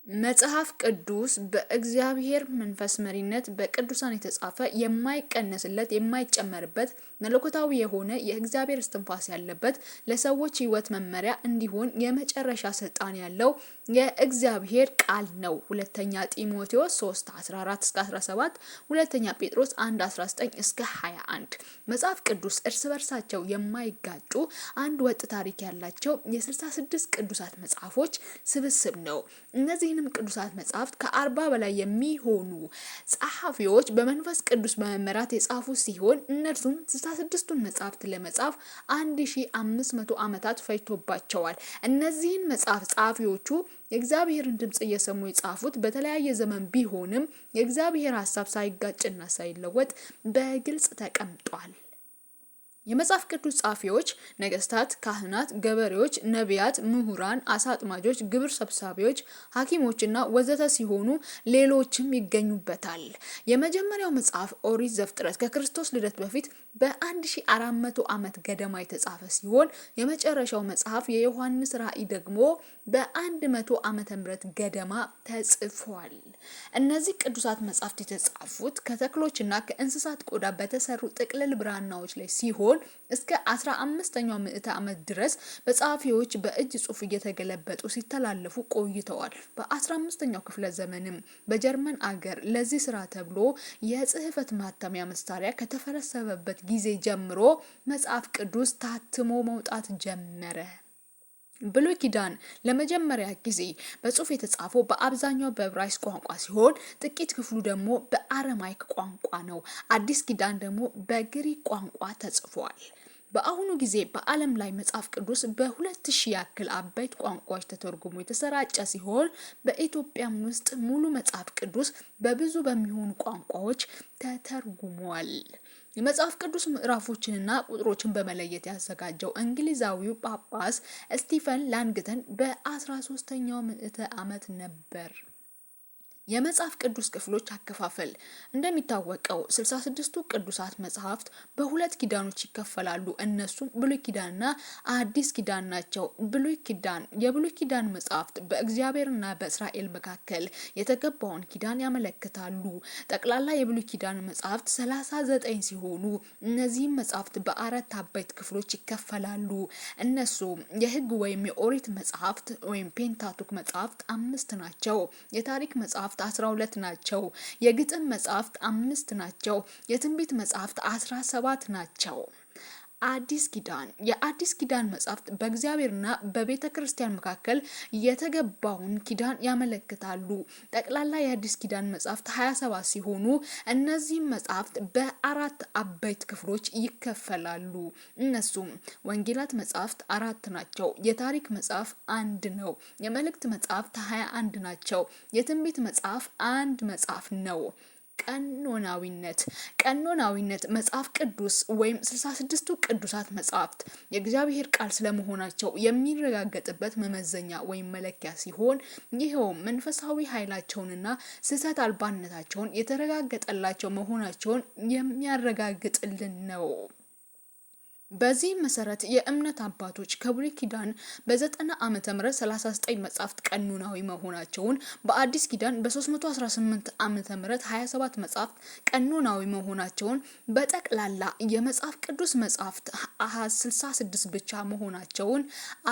መጽሐፍ ቅዱስ በእግዚአብሔር መንፈስ መሪነት በቅዱሳን የተጻፈ የማይቀነስለት የማይጨመርበት መለኮታዊ የሆነ የእግዚአብሔር እስትንፋስ ያለበት ለሰዎች ሕይወት መመሪያ እንዲሆን የመጨረሻ ስልጣን ያለው የእግዚአብሔር ቃል ነው። ሁለተኛ ጢሞቴዎስ 3:14-17፣ ሁለተኛ ጴጥሮስ 1:19-21። መጽሐፍ ቅዱስ እርስ በርሳቸው የማይጋጩ አንድ ወጥ ታሪክ ያላቸው የ66 ቅዱሳት መጽሐፎች ስብስብ ነው። እነዚህንም ቅዱሳት መጽሐፍት ከ40 በላይ የሚሆኑ ጸሐፊዎች በመንፈስ ቅዱስ በመመራት የጻፉ ሲሆን እነርሱም 66ቱን መጽሐፍት ለመጻፍ 1500 ዓመታት ፈጅቶባቸዋል። እነዚህን መጽሐፍ ጸሐፊዎቹ የእግዚአብሔርን ድምጽ እየሰሙ የጻፉት በተለያየ ዘመን ቢሆንም የእግዚአብሔር ሐሳብ ሳይጋጭና ሳይለወጥ በግልጽ ተቀምጧል። የመጽሐፍ ቅዱስ ጸሐፊዎች ነገስታት፣ ካህናት፣ ገበሬዎች፣ ነቢያት፣ ምሁራን፣ አሳ አጥማጆች፣ ግብር ሰብሳቢዎች፣ ሐኪሞችና ወዘተ ሲሆኑ ሌሎችም ይገኙበታል። የመጀመሪያው መጽሐፍ ኦሪት ዘፍጥረት ከክርስቶስ ልደት በፊት በ1400 ዓመት ገደማ የተጻፈ ሲሆን የመጨረሻው መጽሐፍ የዮሐንስ ራእይ ደግሞ በ100 ዓመተ ምህረት ገደማ ተጽፏል። እነዚህ ቅዱሳት መጽሐፍት የተጻፉት ከተክሎችና ከእንስሳት ቆዳ በተሰሩ ጥቅልል ብራናዎች ላይ ሲሆን እስከ 15ኛው ምዕተ ዓመት ድረስ በጸሐፊዎች በእጅ ጽሑፍ እየተገለበጡ ሲተላለፉ ቆይተዋል። በ15ኛው ክፍለ ዘመንም በጀርመን አገር ለዚህ ስራ ተብሎ የጽሕፈት ማተሚያ መሳሪያ ከተፈረሰበበት ጊዜ ጀምሮ መጽሐፍ ቅዱስ ታትሞ መውጣት ጀመረ። ብሉይ ኪዳን ለመጀመሪያ ጊዜ በጽሑፍ የተጻፈው በአብዛኛው በዕብራይስጥ ቋንቋ ሲሆን ጥቂት ክፍሉ ደግሞ በአረማይክ ቋንቋ ነው። አዲስ ኪዳን ደግሞ በግሪክ ቋንቋ ተጽፏል። በአሁኑ ጊዜ በዓለም ላይ መጽሐፍ ቅዱስ በ2000 ያክል አበይት ቋንቋዎች ተተርጉሞ የተሰራጨ ሲሆን በኢትዮጵያም ውስጥ ሙሉ መጽሐፍ ቅዱስ በብዙ በሚሆኑ ቋንቋዎች ተተርጉሟል። የመጽሐፍ ቅዱስ ምዕራፎችንና ቁጥሮችን በመለየት ያዘጋጀው እንግሊዛዊው ጳጳስ ስቲፈን ላንግተን በ13ኛው ምዕተ ዓመት ነበር። የመጽሐፍ ቅዱስ ክፍሎች አከፋፈል እንደሚታወቀው 66ቱ ቅዱሳት መጽሐፍት በሁለት ኪዳኖች ይከፈላሉ። እነሱም ብሉይ ኪዳንና አዲስ ኪዳን ናቸው። የብሉይ ኪዳን መጽሐፍት በእግዚአብሔርና በእስራኤል መካከል የተገባውን ኪዳን ያመለክታሉ። ጠቅላላ የብሉይ ኪዳን መጽሐፍት 39 ሲሆኑ እነዚህም መጽሐፍት በአራት አበይት ክፍሎች ይከፈላሉ። እነሱም የሕግ ወይም የኦሪት መጽሐፍት ወይም ፔንታቱክ መጽሐፍት 5 ናቸው። የታሪክ መጽሐፍት 12 ናቸው። የግጥም መጽሐፍት 5 ናቸው። የትንቢት መጽሐፍት 17 ናቸው። አዲስ ኪዳን የአዲስ ኪዳን መጽሐፍት በእግዚአብሔርና በቤተ ክርስቲያን መካከል የተገባውን ኪዳን ያመለክታሉ። ጠቅላላ የአዲስ ኪዳን መጽሐፍት 27 ሲሆኑ እነዚህም መጽሐፍት በአራት አበይት ክፍሎች ይከፈላሉ። እነሱም ወንጌላት መጽሐፍት 4 ናቸው። የታሪክ መጽሐፍ 1 ነው። የመልእክት መጽሐፍት 21 ናቸው። የትንቢት መጽሐፍ 1 መጽሐፍ ነው። ቀኖናዊነት መጽሐፍ ቅዱስ ወይም 66ቱ ቅዱሳት መጽሐፍት የእግዚአብሔር ቃል ስለመሆናቸው የሚረጋገጥበት መመዘኛ ወይም መለኪያ ሲሆን ይኸውም መንፈሳዊ ኃይላቸውንና ስህተት አልባነታቸውን የተረጋገጠላቸው መሆናቸውን የሚያረጋግጥልን ነው። በዚህ መሰረት የእምነት አባቶች ከብሉይ ኪዳን በ90 ዓመተ ምህረት 39 መጽሐፍት ቀኖናዊ መሆናቸውን፣ በአዲስ ኪዳን በ318 ዓመተ ምህረት 27 መጽሐፍት ቀኖናዊ መሆናቸውን፣ በጠቅላላ የመጽሐፍ ቅዱስ መጽሐፍት አሃዝ 66 ብቻ መሆናቸውን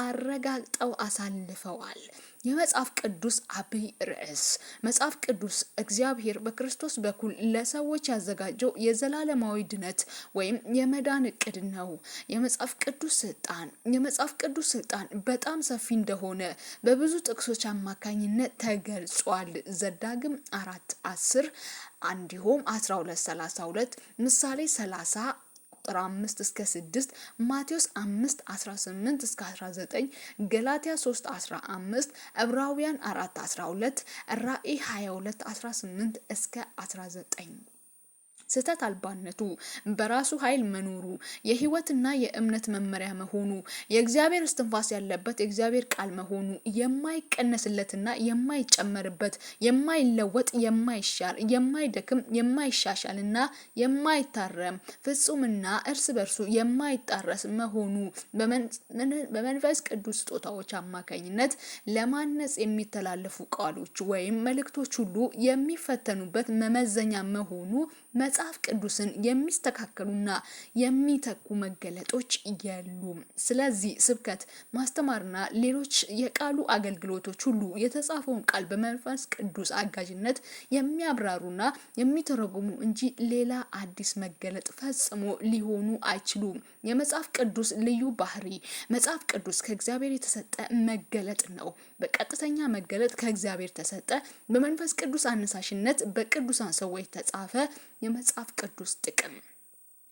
አረጋግጠው አሳልፈዋል። የመጽሐፍ ቅዱስ አብይ ርዕስ መጽሐፍ ቅዱስ እግዚአብሔር በክርስቶስ በኩል ለሰዎች ያዘጋጀው የዘላለማዊ ድነት ወይም የመዳን እቅድ ነው። የመጽሐፍ ቅዱስ ስልጣን በጣም ሰፊ እንደሆነ በብዙ ጥቅሶች አማካኝነት ተገልጿል። ዘዳግም 4:10 እንዲሁም 12:32 ምሳሌ 30 ቁጥር 5-6 ማቴዎስ 5:18-19 ገላትያ 3:15 ዕብራውያን 4:12 ራእይ 22:18-19 ስህተት አልባነቱ፣ በራሱ ኃይል መኖሩ፣ የህይወትና የእምነት መመሪያ መሆኑ፣ የእግዚአብሔር እስትንፋስ ያለበት የእግዚአብሔር ቃል መሆኑ፣ የማይቀነስለትና የማይጨመርበት፣ የማይለወጥ፣ የማይሻር፣ የማይደክም፣ የማይሻሻልና የማይታረም፣ ፍጹምና እርስ በርሱ የማይጣረስ መሆኑ፣ በመንፈስ ቅዱስ ስጦታዎች አማካኝነት ለማነጽ የሚተላለፉ ቃሎች ወይም መልእክቶች ሁሉ የሚፈተኑበት መመዘኛ መሆኑ መጽሐፍ ቅዱስን የሚስተካከሉና የሚተኩ መገለጦች የሉም። ስለዚህ ስብከት፣ ማስተማርና ሌሎች የቃሉ አገልግሎቶች ሁሉ የተጻፈውን ቃል በመንፈስ ቅዱስ አጋዥነት የሚያብራሩና የሚተረጉሙ እንጂ ሌላ አዲስ መገለጥ ፈጽሞ ሊሆኑ አይችሉም። የመጽሐፍ ቅዱስ ልዩ ባህሪ፣ መጽሐፍ ቅዱስ ከእግዚአብሔር የተሰጠ መገለጥ ነው። በቀጥተኛ መገለጥ ከእግዚአብሔር ተሰጠ። በመንፈስ ቅዱስ አነሳሽነት በቅዱሳን ሰዎች ተጻፈ። የመጽሐፍ ቅዱስ ጥቅም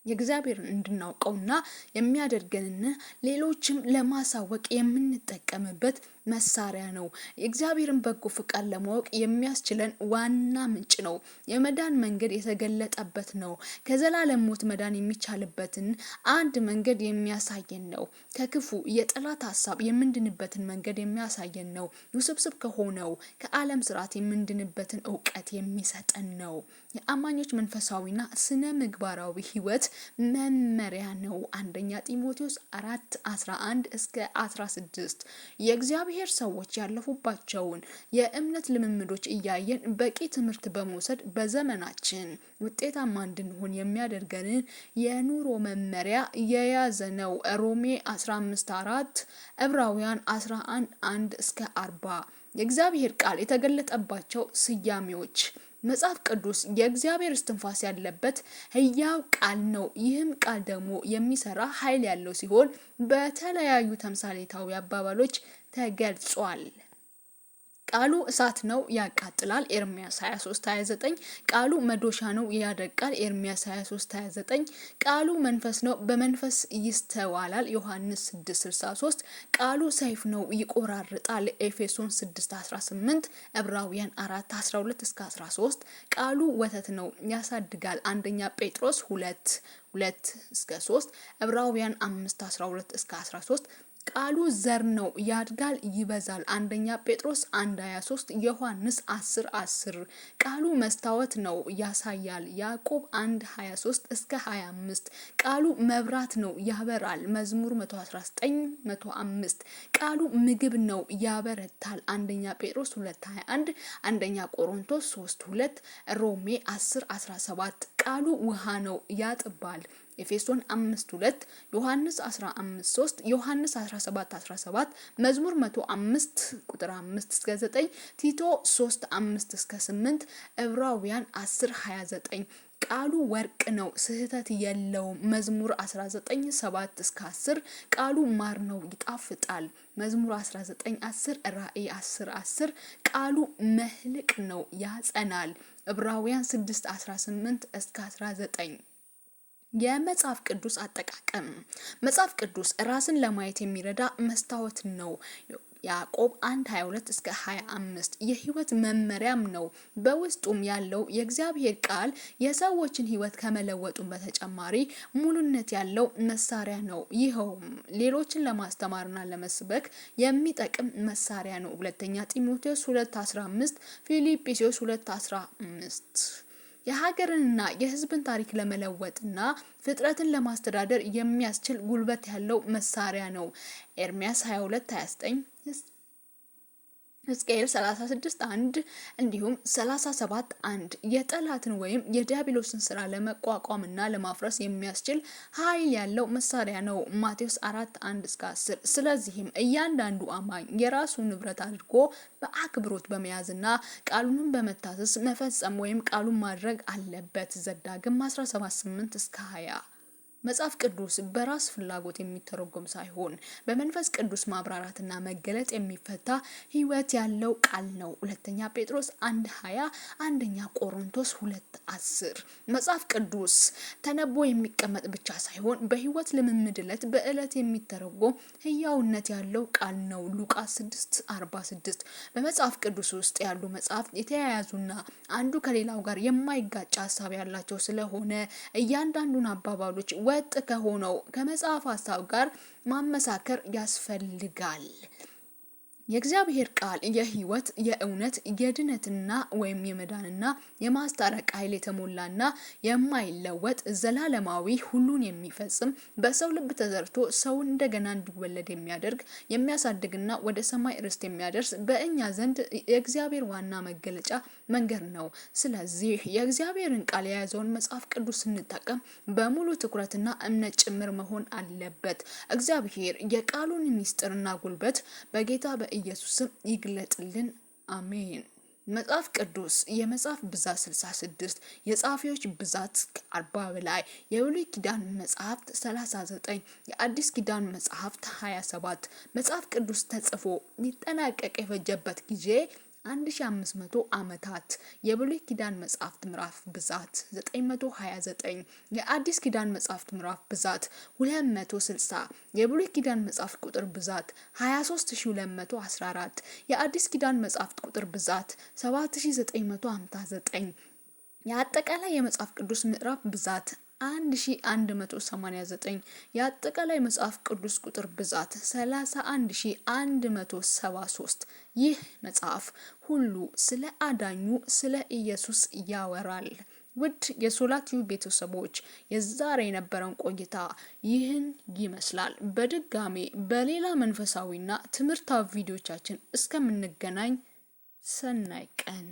የእግዚአብሔርን እንድናውቀውና የሚያደርገንን ሌሎችም ለማሳወቅ የምንጠቀምበት መሳሪያ ነው። የእግዚአብሔርን በጎ ፍቃድ ለማወቅ የሚያስችለን ዋና ምንጭ ነው። የመዳን መንገድ የተገለጠበት ነው። ከዘላለም ሞት መዳን የሚቻልበትን አንድ መንገድ የሚያሳየን ነው። ከክፉ የጠላት ሐሳብ የምንድንበትን መንገድ የሚያሳየን ነው። ውስብስብ ከሆነው ከዓለም ስርዓት የምንድንበትን እውቀት የሚሰጠን ነው። የአማኞች መንፈሳዊና ስነ ምግባራዊ ህይወት መመሪያ ነው። አንደኛ ጢሞቴዎስ 4:11 እስከ 16 የእግዚአብሔር ሰዎች ያለፉባቸውን የእምነት ልምምዶች እያየን በቂ ትምህርት በመውሰድ በዘመናችን ውጤታማ እንድንሆን የሚያደርገንን የኑሮ መመሪያ የያዘ ነው። ሮሜ 15:4 ዕብራውያን 11:1 እስከ 40 የእግዚአብሔር ቃል የተገለጠባቸው ስያሜዎች መጽሐፍ ቅዱስ የእግዚአብሔር እስትንፋስ ያለበት ሕያው ቃል ነው። ይህም ቃል ደግሞ የሚሰራ ኃይል ያለው ሲሆን በተለያዩ ተምሳሌታዊ አባባሎች ተገልጿል። ቃሉ እሳት ነው፣ ያቃጥላል። ኤርምያስ 23:29 ቃሉ መዶሻ ነው፣ ያደቃል። ኤርምያስ 23:29 ቃሉ መንፈስ ነው፣ በመንፈስ ይስተዋላል። ዮሐንስ 6:63 ቃሉ ሰይፍ ነው፣ ይቆራርጣል። ኤፌሶን 6:18 ዕብራውያን 4:12 እስከ 13 ቃሉ ወተት ነው፣ ያሳድጋል። አንደኛ ጴጥሮስ 2:2 እስከ 3 ዕብራውያን 5:12 እስከ 13 ቃሉ ዘር ነው፣ ያድጋል፣ ይበዛል። አንደኛ ጴጥሮስ 1:23 ዮሐንስ 10:10 ቃሉ መስታወት ነው፣ ያሳያል። ያዕቆብ 1:23 እስከ 25 ቃሉ መብራት ነው፣ ያበራል። መዝሙር 119:105 ቃሉ ምግብ ነው፣ ያበረታል። አንደኛ ጴጥሮስ 2:21 አንደኛ ቆሮንቶስ 3:2 ሮሜ 10:17 ቃሉ ውሃ ነው፣ ያጥባል። ኤፌሶን 5:2 ዮሐንስ 15:3 ዮሐንስ 17:17 መዝሙር 105:5 እስከ 9 ቲቶ 3:5 እስከ 8 ዕብራውያን 10:29 ቃሉ ወርቅ ነው፣ ስህተት የለውም። መዝሙር 19:7 እስከ 10 ቃሉ ማር ነው፣ ይጣፍጣል። መዝሙር 19:10 ራእይ 10:10 ቃሉ መህልቅ ነው፣ ያጸናል። ዕብራውያን 6:18 እስከ 19 የመጽሐፍ ቅዱስ አጠቃቀም መጽሐፍ ቅዱስ ራስን ለማየት የሚረዳ መስታወት ነው። ያዕቆብ 1:22 እስከ 25 የህይወት መመሪያም ነው። በውስጡም ያለው የእግዚአብሔር ቃል የሰዎችን ህይወት ከመለወጡም በተጨማሪ ሙሉነት ያለው መሳሪያ ነው። ይኸውም ሌሎችን ለማስተማርና ለመስበክ የሚጠቅም መሳሪያ ነው። ሁለተኛ ጢሞቴዎስ 2:15 ፊልጵስዩስ 2:15 የሀገርንና የህዝብን ታሪክ ለመለወጥና ፍጥረትን ለማስተዳደር የሚያስችል ጉልበት ያለው መሳሪያ ነው። ኤርምያስ 22:29 ሕዝቅኤል 36:1 እንዲሁም 37:1 የጠላትን ወይም የዲያብሎስን ስራ ለመቋቋምና ለማፍረስ የሚያስችል ኃይል ያለው መሳሪያ ነው። ማቴዎስ 4:1 እስከ 10 ስለዚህም እያንዳንዱ አማኝ የራሱ ንብረት አድርጎ በአክብሮት በመያዝና ቃሉንም በመታዘዝ መፈጸም ወይም ቃሉን ማድረግ አለበት። ዘዳግም 17:8 እስከ 20 መጽሐፍ ቅዱስ በራስ ፍላጎት የሚተረጎም ሳይሆን በመንፈስ ቅዱስ ማብራራትና መገለጥ የሚፈታ ሕይወት ያለው ቃል ነው። ሁለተኛ ጴጥሮስ 1:20፣ አንደኛ ቆሮንቶስ 2:10። መጽሐፍ ቅዱስ ተነቦ የሚቀመጥ ብቻ ሳይሆን በሕይወት ልምምድ በዕለት የሚተረጎም ሕያውነት ያለው ቃል ነው። ሉቃስ 6:46። በመጽሐፍ ቅዱስ ውስጥ ያሉ መጽሐፍት የተያያዙና አንዱ ከሌላው ጋር የማይጋጭ ሀሳብ ያላቸው ስለሆነ እያንዳንዱን አባባሎች ወጥ ከሆነው ከመጽሐፍ ሀሳብ ጋር ማመሳከር ያስፈልጋል። የእግዚአብሔር ቃል የሕይወት፣ የእውነት፣ የድነትና ወይም የመዳንና የማስታረቅ ኃይል የተሞላና የማይለወጥ ዘላለማዊ ሁሉን የሚፈጽም በሰው ልብ ተዘርቶ ሰውን እንደገና እንዲወለድ የሚያደርግ የሚያሳድግና ወደ ሰማይ ርስት የሚያደርስ በእኛ ዘንድ የእግዚአብሔር ዋና መገለጫ መንገድ ነው። ስለዚህ የእግዚአብሔርን ቃል የያዘውን መጽሐፍ ቅዱስ ስንጠቀም በሙሉ ትኩረትና እምነት ጭምር መሆን አለበት። እግዚአብሔር የቃሉን ምስጢርና ጉልበት በጌታ በኢየሱስ ስም ይግለጥልን። አሜን። መጽሐፍ ቅዱስ የመጽሐፍ ብዛት 66፣ የጸሐፊዎች ብዛት ከ40 በላይ፣ የብሉይ ኪዳን መጽሐፍት 39፣ የአዲስ ኪዳን መጽሐፍት 27። መጽሐፍ ቅዱስ ተጽፎ ሊጠናቀቅ የፈጀበት ጊዜ 1500 ዓመታት። የብሉይ ኪዳን መጽሐፍት ምዕራፍ ብዛት 929፣ የአዲስ ኪዳን መጽሐፍት ምዕራፍ ብዛት 260፣ የብሉይ ኪዳን መጽሐፍት ቁጥር ብዛት 23214፣ የአዲስ ኪዳን መጽሐፍት ቁጥር ብዛት 7959፣ የአጠቃላይ የመጽሐፍ ቅዱስ ምዕራፍ ብዛት 1189፣ የአጠቃላይ መጽሐፍ ቅዱስ ቁጥር ብዛት 31173። ይህ መጽሐፍ ሁሉ ስለ አዳኙ ስለ ኢየሱስ ያወራል። ውድ የሶላቲዩ ቤተሰቦች የዛሬ የነበረን ቆይታ ይህን ይመስላል። በድጋሜ በሌላ መንፈሳዊና ትምህርታዊ ቪዲዮቻችን እስከምንገናኝ ሰናይ ቀን